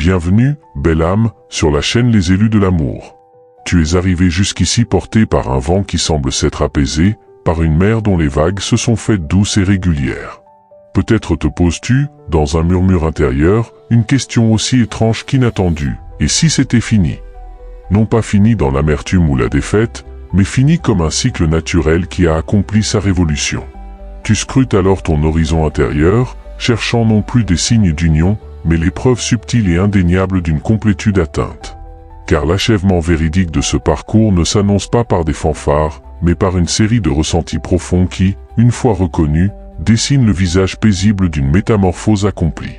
Bienvenue, belle âme, sur la chaîne Les Élus de l'amour. Tu es arrivé jusqu'ici porté par un vent qui semble s'être apaisé, par une mer dont les vagues se sont faites douces et régulières. Peut-être te poses-tu, dans un murmure intérieur, une question aussi étrange qu'inattendue. Et si c'était fini? Non pas fini dans l'amertume ou la défaite, mais fini comme un cycle naturel qui a accompli sa révolution. Tu scrutes alors ton horizon intérieur, cherchant non plus des signes d'union, mais les preuves subtiles et indéniables d'une complétude atteinte. Car l'achèvement véridique de ce parcours ne s'annonce pas par des fanfares, mais par une série de ressentis profonds qui, une fois reconnus, dessinent le visage paisible d'une métamorphose accomplie.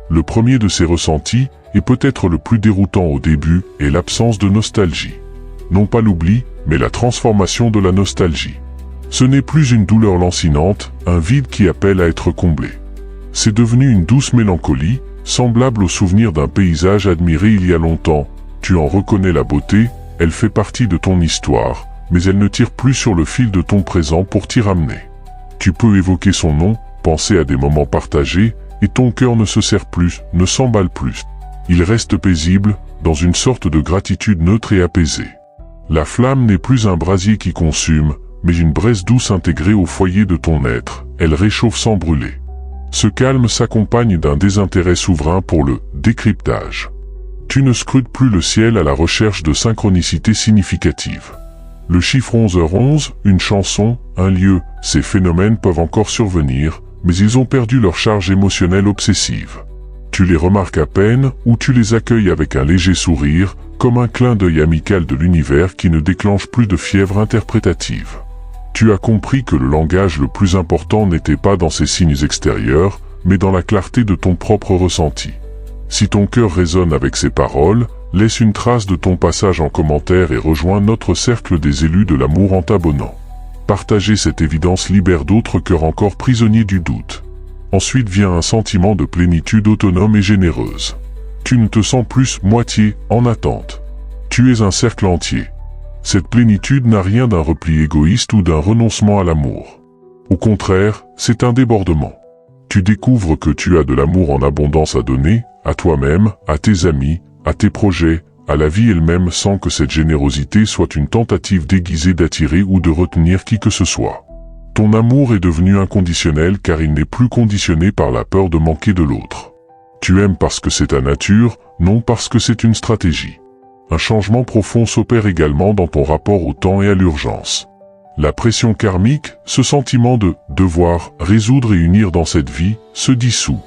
Le premier de ces ressentis, et peut-être le plus déroutant au début, est l'absence de nostalgie. Non pas l'oubli, mais la transformation de la nostalgie. Ce n'est plus une douleur lancinante, un vide qui appelle à être comblé. C'est devenu une douce mélancolie, semblable au souvenir d'un paysage admiré il y a longtemps. Tu en reconnais la beauté, elle fait partie de ton histoire, mais elle ne tire plus sur le fil de ton présent pour t'y ramener. Tu peux évoquer son nom, penser à des moments partagés, et ton cœur ne se serre plus, ne s'emballe plus. Il reste paisible, dans une sorte de gratitude neutre et apaisée. La flamme n'est plus un brasier qui consume, mais une braise douce intégrée au foyer de ton être, elle réchauffe sans brûler. Ce calme s'accompagne d'un désintérêt souverain pour le décryptage. Tu ne scrutes plus le ciel à la recherche de synchronicité significative. Le chiffre 11h11, une chanson, un lieu, ces phénomènes peuvent encore survenir, mais ils ont perdu leur charge émotionnelle obsessive. Tu les remarques à peine, ou tu les accueilles avec un léger sourire, comme un clin d'œil amical de l'univers qui ne déclenche plus de fièvre interprétative. Tu as compris que le langage le plus important n'était pas dans ses signes extérieurs, mais dans la clarté de ton propre ressenti. Si ton cœur résonne avec ces paroles, laisse une trace de ton passage en commentaire et rejoins notre cercle des élus de l'amour en t'abonnant. Partager cette évidence libère d'autres cœurs encore prisonniers du doute. Ensuite vient un sentiment de plénitude autonome et généreuse. Tu ne te sens plus moitié en attente. Tu es un cercle entier. Cette plénitude n'a rien d'un repli égoïste ou d'un renoncement à l'amour. Au contraire, c'est un débordement. Tu découvres que tu as de l'amour en abondance à donner, à toi-même, à tes amis, à tes projets, à la vie elle-même sans que cette générosité soit une tentative déguisée d'attirer ou de retenir qui que ce soit. Ton amour est devenu inconditionnel car il n'est plus conditionné par la peur de manquer de l'autre. Tu aimes parce que c'est ta nature, non parce que c'est une stratégie. Un changement profond s'opère également dans ton rapport au temps et à l'urgence. La pression karmique, ce sentiment de devoir résoudre et unir dans cette vie, se dissout.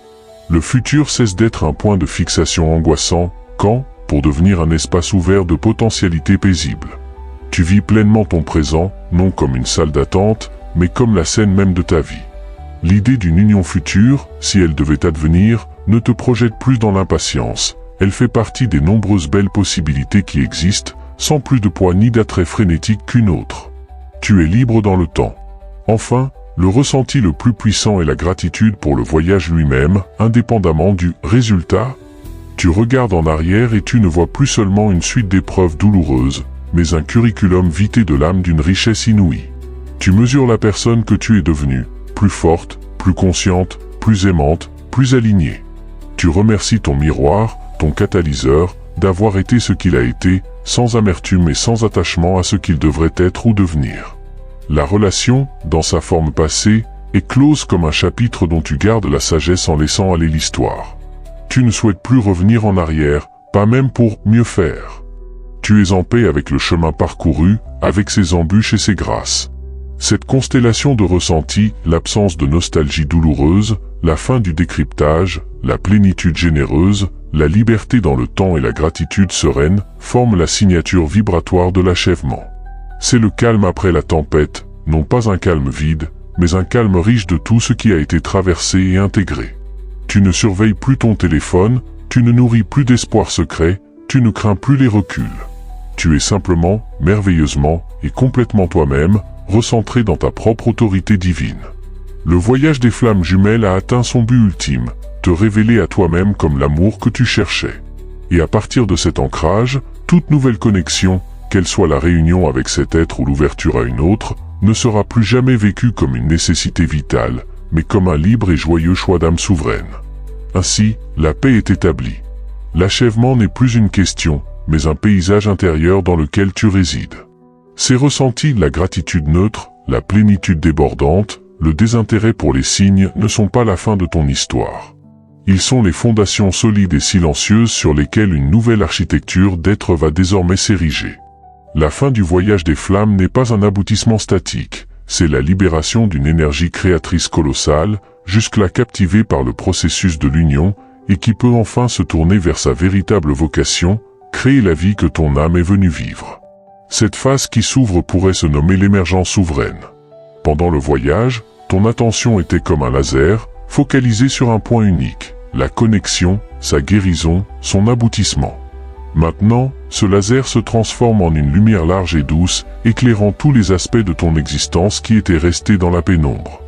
Le futur cesse d'être un point de fixation angoissant, quand, pour devenir un espace ouvert de potentialités paisibles. Tu vis pleinement ton présent, non comme une salle d'attente, mais comme la scène même de ta vie. L'idée d'une union future, si elle devait advenir, ne te projette plus dans l'impatience. Elle fait partie des nombreuses belles possibilités qui existent, sans plus de poids ni d'attrait frénétique qu'une autre. Tu es libre dans le temps. Enfin, le ressenti le plus puissant est la gratitude pour le voyage lui-même, indépendamment du résultat. Tu regardes en arrière et tu ne vois plus seulement une suite d'épreuves douloureuses, mais un curriculum vitae de l'âme d'une richesse inouïe. Tu mesures la personne que tu es devenue, plus forte, plus consciente, plus aimante, plus alignée. Tu remercies ton miroir, ton catalyseur, d'avoir été ce qu'il a été, sans amertume et sans attachement à ce qu'il devrait être ou devenir. La relation, dans sa forme passée, est close comme un chapitre dont tu gardes la sagesse en laissant aller l'histoire. Tu ne souhaites plus revenir en arrière, pas même pour mieux faire. Tu es en paix avec le chemin parcouru, avec ses embûches et ses grâces. Cette constellation de ressentis, l'absence de nostalgie douloureuse, la fin du décryptage, la plénitude généreuse, la liberté dans le temps et la gratitude sereine forment la signature vibratoire de l'achèvement. C'est le calme après la tempête, non pas un calme vide, mais un calme riche de tout ce qui a été traversé et intégré. Tu ne surveilles plus ton téléphone, tu ne nourris plus d'espoir secret, tu ne crains plus les reculs. Tu es simplement, merveilleusement et complètement toi-même, recentré dans ta propre autorité divine. Le voyage des flammes jumelles a atteint son but ultime, te révéler à toi-même comme l'amour que tu cherchais. Et à partir de cet ancrage, toute nouvelle connexion, qu'elle soit la réunion avec cet être ou l'ouverture à une autre, ne sera plus jamais vécue comme une nécessité vitale, mais comme un libre et joyeux choix d'âme souveraine. Ainsi, la paix est établie. L'achèvement n'est plus une question, mais un paysage intérieur dans lequel tu résides. Ces ressentis, la gratitude neutre, la plénitude débordante, le désintérêt pour les signes ne sont pas la fin de ton histoire. Ils sont les fondations solides et silencieuses sur lesquelles une nouvelle architecture d'être va désormais s'ériger. La fin du voyage des flammes n'est pas un aboutissement statique, c'est la libération d'une énergie créatrice colossale, jusque-là captivée par le processus de l'union, et qui peut enfin se tourner vers sa véritable vocation, créer la vie que ton âme est venue vivre. Cette phase qui s'ouvre pourrait se nommer l'émergence souveraine. Pendant le voyage, ton attention était comme un laser, focalisée sur un point unique, la connexion, sa guérison, son aboutissement. Maintenant, ce laser se transforme en une lumière large et douce, éclairant tous les aspects de ton existence qui étaient restés dans la pénombre.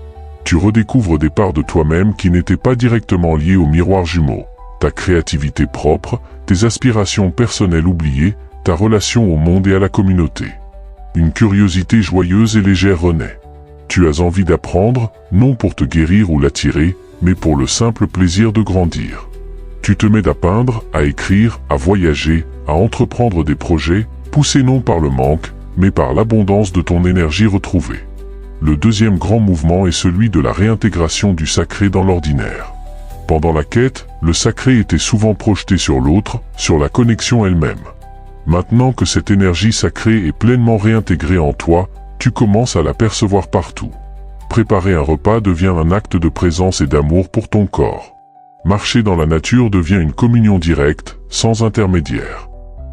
Tu redécouvres des parts de toi-même qui n'étaient pas directement liées au miroir jumeau, ta créativité propre, tes aspirations personnelles oubliées, ta relation au monde et à la communauté. Une curiosité joyeuse et légère renaît. Tu as envie d'apprendre, non pour te guérir ou l'attirer, mais pour le simple plaisir de grandir. Tu te mets à peindre, à écrire, à voyager, à entreprendre des projets, poussés non par le manque, mais par l'abondance de ton énergie retrouvée. Le deuxième grand mouvement est celui de la réintégration du sacré dans l'ordinaire. Pendant la quête, le sacré était souvent projeté sur l'autre, sur la connexion elle-même. Maintenant que cette énergie sacrée est pleinement réintégrée en toi, tu commences à la percevoir partout. Préparer un repas devient un acte de présence et d'amour pour ton corps. Marcher dans la nature devient une communion directe, sans intermédiaire.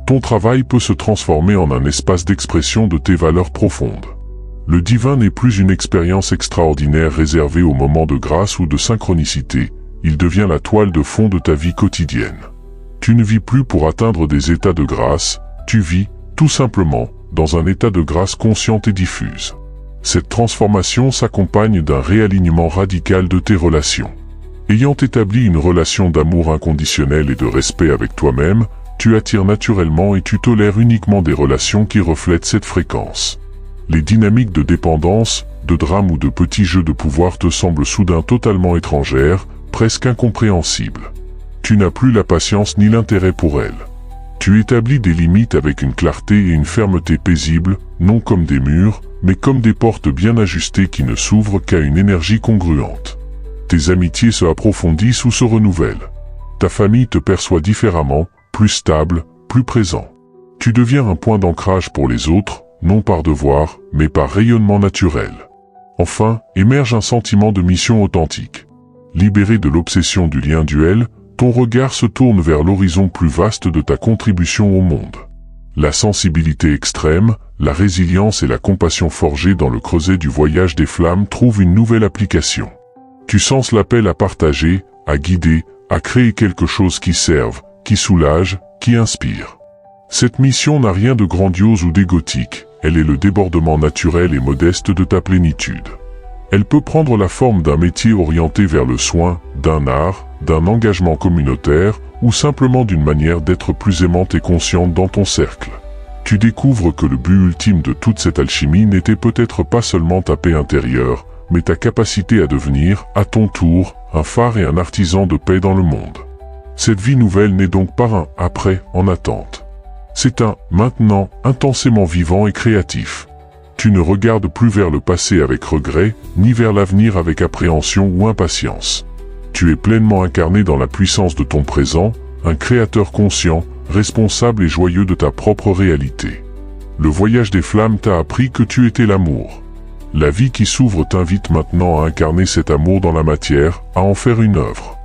Ton travail peut se transformer en un espace d'expression de tes valeurs profondes. Le divin n'est plus une expérience extraordinaire réservée aux moments de grâce ou de synchronicité, il devient la toile de fond de ta vie quotidienne. Tu ne vis plus pour atteindre des états de grâce, tu vis, tout simplement, dans un état de grâce consciente et diffuse. Cette transformation s'accompagne d'un réalignement radical de tes relations. Ayant établi une relation d'amour inconditionnel et de respect avec toi-même, tu attires naturellement et tu tolères uniquement des relations qui reflètent cette fréquence. Les dynamiques de dépendance, de drame ou de petits jeux de pouvoir te semblent soudain totalement étrangères, presque incompréhensibles. Tu n'as plus la patience ni l'intérêt pour elles. Tu établis des limites avec une clarté et une fermeté paisibles, non comme des murs, mais comme des portes bien ajustées qui ne s'ouvrent qu'à une énergie congruente. Tes amitiés se approfondissent ou se renouvellent. Ta famille te perçoit différemment, plus stable, plus présent. Tu deviens un point d'ancrage pour les autres, non par devoir, mais par rayonnement naturel. Enfin, émerge un sentiment de mission authentique. Libéré de l'obsession du lien duel, ton regard se tourne vers l'horizon plus vaste de ta contribution au monde. La sensibilité extrême, la résilience et la compassion forgées dans le creuset du voyage des flammes trouvent une nouvelle application. Tu sens l'appel à partager, à guider, à créer quelque chose qui serve, qui soulage, qui inspire. Cette mission n'a rien de grandiose ou d'égotique, elle est le débordement naturel et modeste de ta plénitude. Elle peut prendre la forme d'un métier orienté vers le soin, d'un art, d'un engagement communautaire, ou simplement d'une manière d'être plus aimante et consciente dans ton cercle. Tu découvres que le but ultime de toute cette alchimie n'était peut-être pas seulement ta paix intérieure, mais ta capacité à devenir, à ton tour, un phare et un artisan de paix dans le monde. Cette vie nouvelle n'est donc pas un « après » en attente. C'est un « maintenant » intensément vivant et créatif. Tu ne regardes plus vers le passé avec regret, ni vers l'avenir avec appréhension ou impatience. Tu es pleinement incarné dans la puissance de ton présent, un créateur conscient, responsable et joyeux de ta propre réalité. Le voyage des flammes t'a appris que tu étais l'amour. La vie qui s'ouvre t'invite maintenant à incarner cet amour dans la matière, à en faire une œuvre.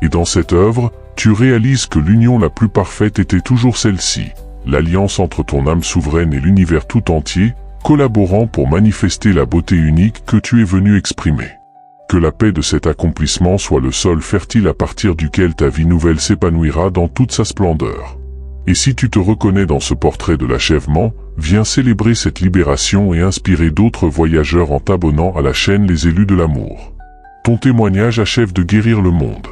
Et dans cette œuvre, tu réalises que l'union la plus parfaite était toujours celle-ci, l'alliance entre ton âme souveraine et l'univers tout entier, collaborant pour manifester la beauté unique que tu es venu exprimer. Que la paix de cet accomplissement soit le sol fertile à partir duquel ta vie nouvelle s'épanouira dans toute sa splendeur. Et si tu te reconnais dans ce portrait de l'achèvement, viens célébrer cette libération et inspirer d'autres voyageurs en t'abonnant à la chaîne Les Élus de l'Amour. Ton témoignage achève de guérir le monde.